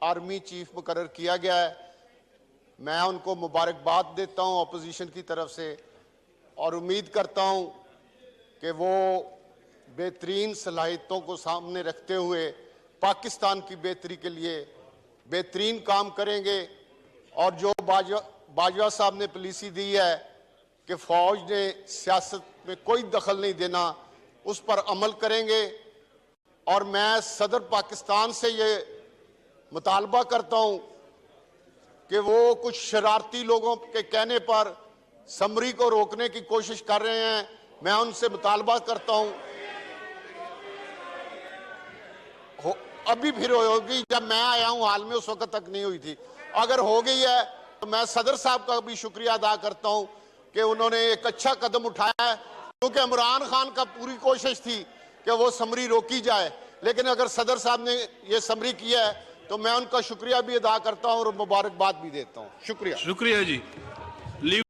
Army chief मुकर्रर किया गया है। मैं उनको मुबारकबाद देता हूं अपोजिशन की तरफ से और उम्मीद करता हूं कि वो बेहतरीन सलाहियतों को सामने रखते हुए पाकिस्तान की बेहतरी के लिए बेहतरीन काम करेंगे। और जो बाजवा साहब ने पॉलिसी दी है कि फौज ने सियासत में कोई दखल नहीं देना, उस पर अमल करेंगे। और मैं सदर पाकिस्तान से ये मुतालबा करता हूं कि वो कुछ शरारती लोगों के कहने पर समरी को रोकने की कोशिश कर रहे हैं। मैं उनसे मुतालबा करता हूं, अभी फिर होगी, जब मैं आया हूं हाल में उस वक्त तक नहीं हुई थी। अगर हो गई है तो मैं सदर साहब का भी शुक्रिया अदा करता हूं कि उन्होंने एक अच्छा कदम उठाया है, क्योंकि इमरान खान का पूरी कोशिश थी कि वो समरी रोकी जाए, लेकिन अगर सदर साहब ने ये समरी किया है तो मैं उनका शुक्रिया भी अदा करता हूं और मुबारकबाद भी देता हूं। शुक्रिया। शुक्रिया जी।